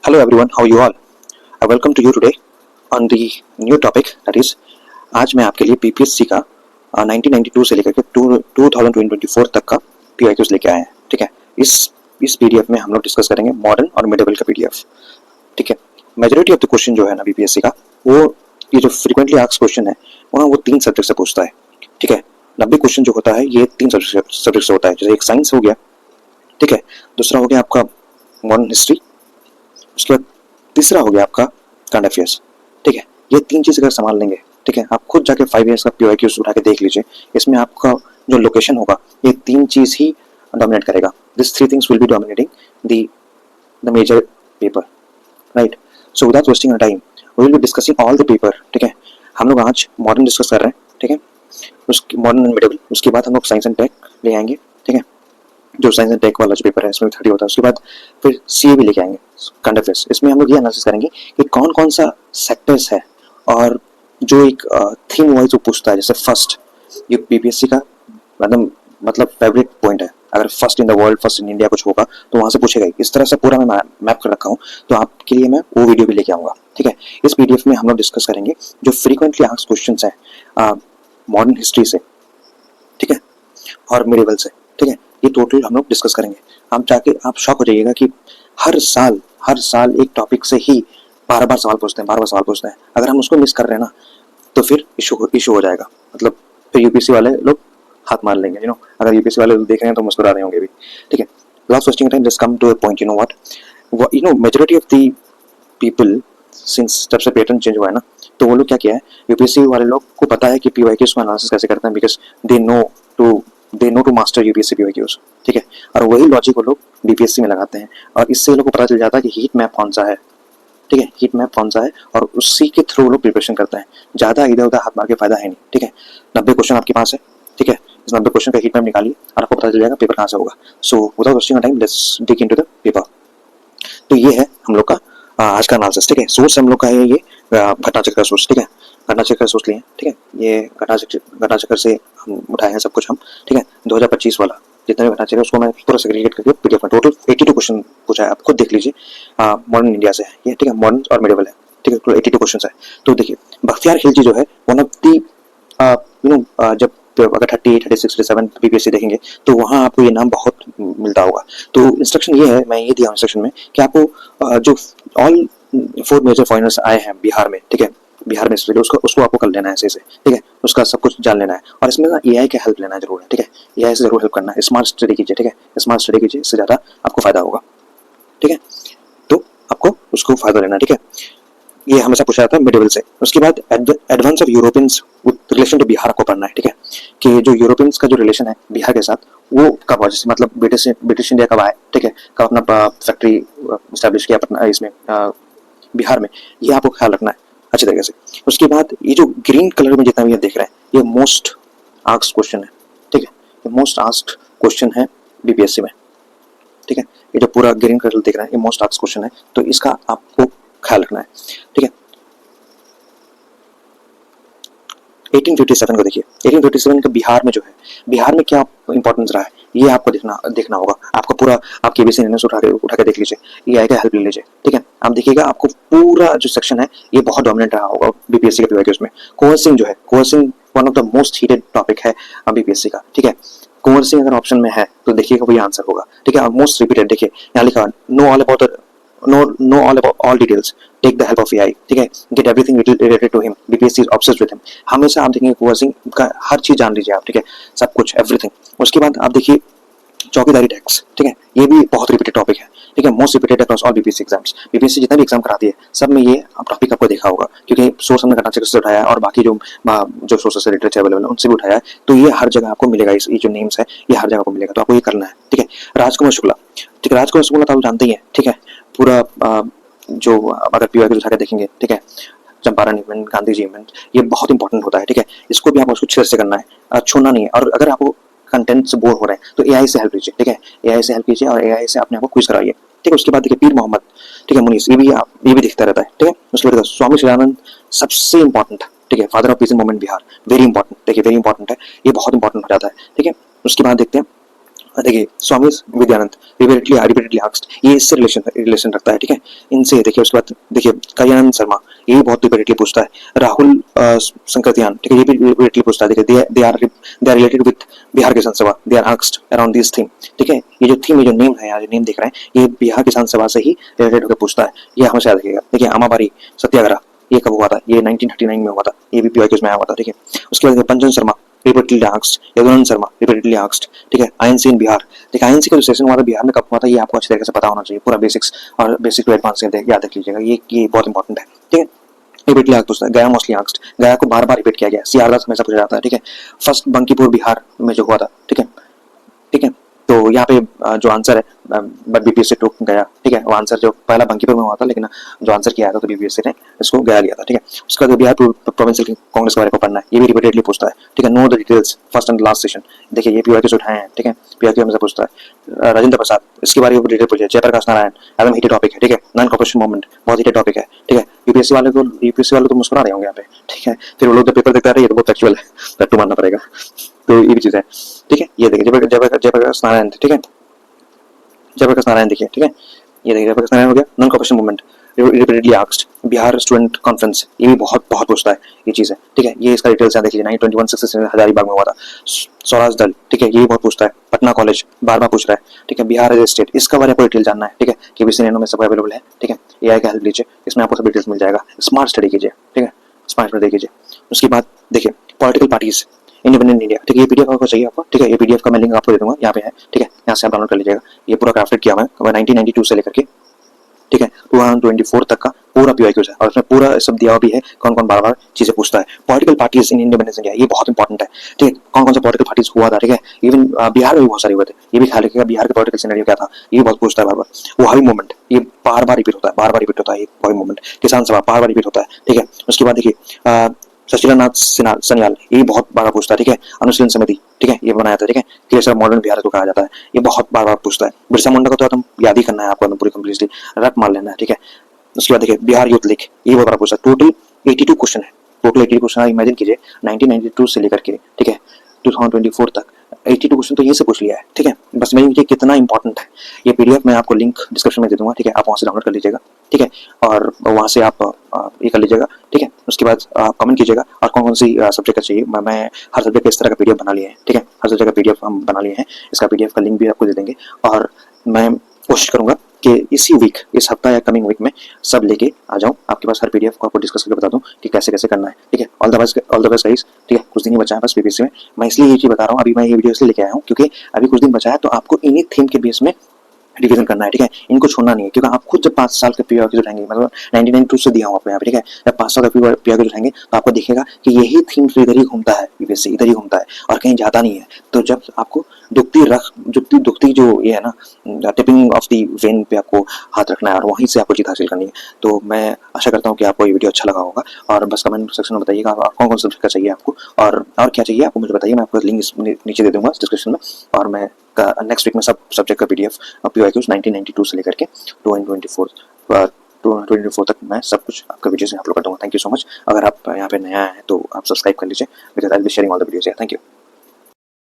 Hello everyone, how are you all? I welcome to you today on the new topic that is आज मैं आपके लिए PPSC का 1992 से लेकर के 2024 तक का पीवाईक्यूज लेके आए हैं। ठीक है, इस पीडीएफ में हम लोग डिस्कस करेंगे मॉडर्न और मिडेवल का पीडीएफ। ठीक है, मेजॉरिटी ऑफ द क्वेश्चन जो है ना बीपीएससी का वो ये जो फ्रीक्वेंटली आस्क्ड क्वेश्चन है वो 3 सब्जेक्ट से पूछता है। ठीक है, 90 क्वेश्चन जो होता है ये 3 सब्जेक्ट से होता है। जैसे एक साइंस हो गया, ठीक है, दूसरा हो गया आपका मॉडर्न हिस्ट्री, उसके बाद तीसरा हो गया आपका करंट अफेयर्स। ठीक है, ये 3 चीज़ अगर संभाल लेंगे, ठीक है, आप खुद जाके 5 ईयर्स का पीवाईक्यूज उठा के देख लीजिए। इसमें आपका जो लोकेशन होगा ये 3 चीज़ ही डोमिनेट करेगा। This 3 things will be dominating the major paper, right. So without wasting time we will be discussing all the paper. ठीक है, हम लोग आज मॉडर्न डिस्कस कर रहे हैं। ठीक है, उसके मॉडर्न एंड मिडेवल, उसके बाद हम लोग साइंस एंड टेक ले आएंगे। ठीक है, जो साइंस एंड टेक वाला जो पेपर है इसमें 30 होता है। उसके बाद फिर सीए भी लेके आएंगे, करंट अफेयर्स। इसमें हम लोग ये एनालिसिस करेंगे कि कौन कौन सा सेक्टर्स है और जो एक थीम वाइज वो पूछता है। जैसे फर्स्ट, ये बीपीएससी का मतलब फेवरेट पॉइंट है। अगर first in the world, first in India कुछ होगा तो वहां से पूछेगा। इस तरह से पूरा मैं मैप कर रखा हूँ, तो आपके लिए मैं वो वीडियो भी लेके आऊंगा। ठीक है, इस पीडीएफ में हम लोग डिस्कस करेंगे जो फ्रीक्वेंटली आस्क्ड क्वेश्चंस हैं मॉडर्न हिस्ट्री से, ठीक है, और मिडिवल से। ठीक है, ये टोटल हम लोग डिस्कस करेंगे। आप शॉक हो जाइएगा कि हर साल एक टॉपिक से ही 12 सवाल पूछते हैं। अगर हम उसको मिस कर रहे हैं ना तो फिर इशू हो जाएगा। मतलब फिर यूपीएससी वाले लोग हाथ मार लेंगे। अगर यूपीएससी वाले लोग देख रहे हैं तो मुस्कुरा रहे होंगे भी। ठीक है, lost wasting time, let's come to a point. Majority of the people since जब से पैटर्न चेंज हुआ है ना, तो वो लोग क्या किया है, यूपीएससी वाले लोग को पता है कि पीवाईक्यूज का एनालिसिस कैसे करते हैं, because they know to master UPSC PYQs. ठीक है, और वही लॉजिक वो लोग बीपीएससी में लगाते हैं और इससे लोगों को पता चल जाता है कि हीट मैप कौन सा है। ठीक है, हीट मैप कौन सा है और उसी के थ्रू लोग प्रिपरेशन करते हैं। ज़्यादा इधर उधर हाथ मार के फायदा है नहीं। ठीक है, 90 क्वेश्चन आपके पास है। ठीक है, इस 90 क्वेश्चन का हीट मैप निकालिए और आपको पता चल जाएगा पेपर कहाँ से होगा। सो without wasting time, let's dig into the paper. तो ये है हम लोग का आज का एनालिसिस। ठीक है, सोर्स हम लोग का है ये घटना चक्र सोर्स। ठीक है, घटना चक्र सोर्स लिए। ठीक है, ये घटना चक्र से हम उठाए हैं सब कुछ हम। ठीक है, 2025 वाला जितना भी घटना चक्र उसको मैं पूरा सेग्रीगेट करके पीडीएफ में टोटल 82 क्वेश्चन पूछा है। आप खुद देख लीजिए, मॉडर्न इंडिया से है ये। ठीक है, मॉडर्न और मिडिवल है। ठीक है, टोटल 82 क्वेश्चन है। तो देखिए, बख्तियार खिलजी जो है वन ऑफ दी जब अगर 38, 36, 37 बीपीएससी देखेंगे तो वहाँ आपको ये नाम बहुत मिलता होगा। तो इंस्ट्रक्शन ये है, मैं ये दिया इंस्ट्रक्शन में कि आपको जो ऑल 4 मेजर फॉरेनर्स आए हैं बिहार में, ठीक है, बिहार में उसको आपको कर लेना है ऐसे। ठीक है, उसका सब कुछ जान लेना है और इसमें ना एआई का हेल्प लेना है जरूर है। ठीक है, एआई से जरूर हेल्प करना है। स्मार्ट स्टडी कीजिए। ठीक है, स्मार्ट स्टडी कीजिए, इससे ज़्यादा आपको फायदा होगा। ठीक है, तो आपको उसको फायदा लेना है। ठीक है, ये हमेशा पूछा जाता है मिडिवल से। उसके बाद advance of Europeans with relation to Bihar आपको पढ़ना है। ठीक है, कि जो यूरोपियंस का जो रिलेशन है बिहार के साथ वो कब हुआ, जैसे मतलब ब्रिटिश इंडिया कब आए। ठीक है, कब अपना फैक्ट्री इस्टेब्लिश किया अपना इसमें बिहार में, ये आपको ख्याल रखना है अच्छी तरीके से। उसके बाद ये जो ग्रीन कलर में जितना भी आप देख रहे हैं ये मोस्ट आस्क्ड क्वेश्चन है। ठीक है, ये मोस्ट आस्क्ड क्वेश्चन है बीपीएससी में। ठीक है, ये जो पूरा ग्रीन कलर देख रहे हैं ये मोस्ट आस्क्ड क्वेश्चन है, तो इसका आपको ख्याल रखना है। ठीक है, 1857 को देखिए। 1857 का बिहार में जो है, बिहार में क्या इंपॉर्टेंस रहा है ये आपको देखना होगा। आपको पूरा आपके एबीसी न्यूज़ उठा के देख लीजिए, एआई का हेल्प ले लीजिए। ठीक है, आप देखिएगा आपको पूरा जो सेक्शन है ये बहुत डोमिनेंट रहा होगा बीपीएससी के पीवाईक्यूज में। कुंवर सिंह जो है, Kunwar Singh one of the most heated topic है बीपीएससी का। ठीक है, कुंवर सिंह अगर ऑप्शन में है तो देखिएगा वही आंसर होगा। ठीक है, मोस्ट रिपीटेड देखिए यहाँ लिखा, know all about all details, take the help of AI. ठीक है, get everything related to him, BPSC is obsessed with him. हमेशा आप देखेंगे कुंवर सिंह का हर चीज जान लीजिए आप। ठीक है, सब कुछ एवरीथिंग। उसके बाद आप देखिए चौकीदारी टैक्स। ठीक है, ये भी बहुत रिपीटेड टॉपिक है। ठीक है, most repeated across all BPSC exams. BPSC जितना भी एग्जाम कराती है सब में ये टॉपिक आपको देखा होगा, क्योंकि सोर्स हमने घटना चक्र से उठाया है और बाकी जो सोर्सेस से लिटरेचर अवेलेबल है उनसे भी उठाया है, तो ये हर जगह आपको मिलेगा। ये जो नेम्स है ये हर जगह आपको मिलेगा, तो आपको ये करना है। ठीक है, राजकुमार शुक्ला। ठीक है, राजकुमार शुक्ला तो आप जानते ही हैं। ठीक है, पूरा जो अगर पीवाईक्यूज उठा के देखेंगे, ठीक है, चंपारण इवेंट, गांधी जी इवेंट, ये बहुत इंपॉर्टेंट होता है। ठीक है, इसको भी आपको अच्छे से करना है, छोड़ना नहीं है। और अगर आपको कंटेंट से बोर हो रहे हैं तो एआई से हेल्प लीजिए। ठीक है, एआई से हेल्प कीजिए और एआई से अपने आप को क्विज कराइए। ठीक है, उसके बाद देखिए पीर मोहम्मद, ठीक है, मुनीस, ये भी दिखता रहता है। ठीक है, उसके बाद स्वामी शिवानंद सबसे इंपॉर्टेंट। ठीक है, father of peace in movement Bihar, very important. देखिए वेरी इंपॉर्टेंट है, ये बहुत इंपॉर्टेंट हो जाता है। ठीक है, उसके बाद देखते हैं देखिए स्वामी विद्यानंद रिपीटेडली आस्क्ड, ये इससे रिलेशन रखता है, ठीक है, इनसे। देखिए उसके बाद देखिए कल्याण शर्मा, ये बहुत रिपीटेडली पूछता है। राहुल संकृतियान, ठीक है, ये भी रिपीटेडली पूछता है। देखिए they are related with Bihar Kisan Sabha, they are asked around this theme, ठीक है। ये जो थीम, ये जो नेम है, यहाँ जो नेम देख रहे हैं, ये बिहार किसान सभा से ही रिलेटेड होकर पूछता है, ये हमेशा याद रखिएगा। देखिए अमाबारी सत्याग्रह, ये कब हुआ था? ये 1939 में हुआ था, ये भी पीआईक्यूज में आया हुआ था, ठीक है। उसके बाद Panchan Sharma repeatedly asked, Yadunand Sharma repeatedly asked, ठीक है। आईएनसी इन बिहार, देखिए आईएनसी का जो सेशन हुआ था बिहार में कब हुआ था, ये आपको अच्छी तरीके से पता होना चाहिए, पूरा बेसिक्स और बेसिक टू एडवांस याद रख लीजिएगा, ये बहुत इंपॉर्टेंट है, ठीक है। रिपीटली आस्क्ड पूछता है। गया मोस्टली आस्क्ड, गया को बार बार रिपीट किया गया, सीआरदास हमेशा पूछा जाता है, ठीक है। फर्स्ट बंकीपुर बिहार में जो हुआ था, ठीक है, ठीक है। तो यहाँ पे जो आंसर है, बट बीपीएससी टू गया, ठीक है। वो आंसर जो पहला बंकीपुर में हुआ था, लेकिन जो आंसर किया था तो बीपीएससी ने इसको गया लिया था, ठीक है। उसके बाद बिहार प्रोविंशियल कांग्रेस के बारे में पढ़ना है, ये भी रिपीटेडली पूछता है, ठीक है। Know the details first and last session, देखिए ये पीआईक्यूज उठाए हैं, ठीक है, पीआईक्यू हमेशा पूछता है। राजेंद्र प्रसाद, इसके बारे में डिटेल पूछिए। जयप्रकाश नारायण, एकदम हीटेड टॉपिक है, ठीक है। नॉन कॉर्पोरेशन मूवमेंट, बहुत हीटेड टॉपिक है, ठीक है। यूपीएससी वाले तो मुस्कुरा रहे होंगे यहाँ पे, ठीक है। फिर वो लोग जब पेपर देखते रहे, ये तो बहुत एक्चुअल है, टट्टू मारना पड़ेगा, तो ये भी चीज है, ठीक है। ये देखिए जयप्रकाश नारायण, ठीक है, जयप्रकाश नारायण देखिए, ठीक है। ये देखिए जयप्रकाश नारायण हो गया। Non corporation movement repeatedly asked, Bihar student conference, ये भी बहुत बहुत पूछता है, ये चीज है, ठीक है। ये इसका डिटेल्स देख लीजिए। 921 हजारीबाग में हुआ था। स्वराज दल, ठीक है, ये भी बहुत पूछता है। पटना कॉलेज बार बार पूछ रहा है, ठीक है। बिहार एज स्टेट, इसका बारे में आपको डिटेल जानना है, ठीक है। केबीसी नैनो में सब अवेलेबल है, ठीक है। एआई का हेल्प लीजिए, इसमें आपको सब डिटेल्स मिल जाएगा। स्मार्ट स्टडी कीजिए, ठीक है, स्मार्ट स्टडी कीजिए। उसके बाद देखिए पॉलिटिकल पार्टीज इंडिपेंडेंट इंडिया, ठीक है। ये पीडीएफ आपको चाहिए आपको, ठीक है। ये पीडीएफ का मैं लिंक आपको दे दूंगा, यहाँ पे है, ठीक है। यहाँ से आप डाउनलोड कर लीजिएगा। ये पूरा क्राफ्टेड किया हुआ है 1992 से लेकर के, ठीक है, 2024 तक का पूरा पीआईक्यूज है, और उसमें पूरा सब दिया हुआ भी है कौन कौन बार बार चीजें पूछता है। Political parties in independence India, ये बहुत इंपॉर्टेंट है, ठीक है। कौन कौन से पॉलिटिकल पार्टीज हुआ था, ठीक है। इवन बिहार में भी बहुत सारे हुए थे, ये भी ख्याल रखिएगा। बिहार के पॉलिटिकल सिनेरियो क्या था, ये बहुत पूछता है बार बार। वहावी मूवमेंट, ये बार बार रिपीट होता है, बार बार रिपीट होता है, वहावी मूवमेंट। किसान सभा बार बार रिपीट होता है, ठीक है। उसके बाद देखिए सचिलानाथ सन्याल, ये बहुत बार पूछता है, ठीक है। अनुशीलन समिति, ठीक है, ये बनाया था, ठीक है। केसर मॉडर्न बिहार को कहा जाता है, ये बहुत बार बार पूछता है। बिरसा मुंडा को तो एकदम याद ही करना है आपको, पूरी कंप्लीटली रट मार लेना है, ठीक है। उसके बाद देखिए बिहार यूथ लीग, ये बहुत बार पूछता है। टोटल 82 क्वेश्चन है, टोटल 82 क्वेश्चन आप इमेजिन कीजिए 1992 से लेकर के, ठीक है, 2024 तक 82 क्वेश्चन तो ये से पूछ लिया है, ठीक है। बस मैं ये कितना इंपॉर्टेंट है, ये पीडीएफ मैं आपको लिंक डिस्क्रिप्शन में दे दूंगा, ठीक है। आप वहां से डाउनलोड कर लीजिएगा, ठीक है, और वहां से आप ये कर लीजिएगा, ठीक है। उसके बाद आप कमेंट कीजिएगा और कौन कौन सी सब्जेक्ट का चाहिए। मैं हर सब्जेक्ट का इस तरह का पीडीएफ बना लिए हैं, ठीक है। हर सब्जेक्ट का पीडीएफ हम बना लिए हैं, इसका पीडीएफ का लिंक भी आपको दे देंगे। और मैं कोशिश करूंगा कि इसी वीक, इस हफ्ता या कमिंग वीक में सब लेके आ जाऊं आपके पास, हर पीडीएफ को आपको डिस्कस करके बता दूं कि कैसे कैसे करना है, ठीक है। ऑल द बेस्ट गाइस, ठीक है। कुछ दिन ही बचा है बस पीपीसी में, मैं इसलिए ये चीज बता रहा हूँ। अभी मैं ये वीडियो इसलिए लेके आया हूँ क्योंकि अभी कुछ दिन बचा है, तो आपको इन्हीं थीम के बेस में रिवीजन करना है, ठीक है। इनको छोड़ना नहीं है, क्योंकि आप खुद जब 5 साल के पीआईक्यूज उठाएंगे, मतलब 1992 से दिया हूं आपको यहाँ पे, ठीक है। जब 5 साल का पीआईक्यूज उठाएंगे तो आपको दिखेगा कि यही थीम तो इधर ही घूमता है, यूपीएससी इधर ही घूमता है और कहीं जाता नहीं है। तो जब आपको दुखती जो ये है ना, टिपिंग ऑफ दी वेन पे आपको हाथ रखना है और वहीं से आपको जीत हासिल करनी है। तो मैं आशा करता हूँ कि आपको ये वीडियो अच्छा लगा होगा, और बस कमेंट सेक्शन में बताइएगा कौन कौन सब्जेक्ट का चाहिए आपको, और क्या चाहिए आपको मुझे बताइए। मैं आपको लिंक नीचे दे दूंगा डिस्क्रिप्शन में, और मैं नेक्स्ट वीक में सब सब्जेक्ट का पीडीएफ पीआईक्यूज 1992 से लेकर के 2024 तक मैं सब कुछ आपका वीडियोस में अपलोड कर दूंगा। Thank you so much. अगर आप यहाँ पे नया है तो आप सब्सक्राइब कर लीजिए, because I will be sharing all the videos. Thank you.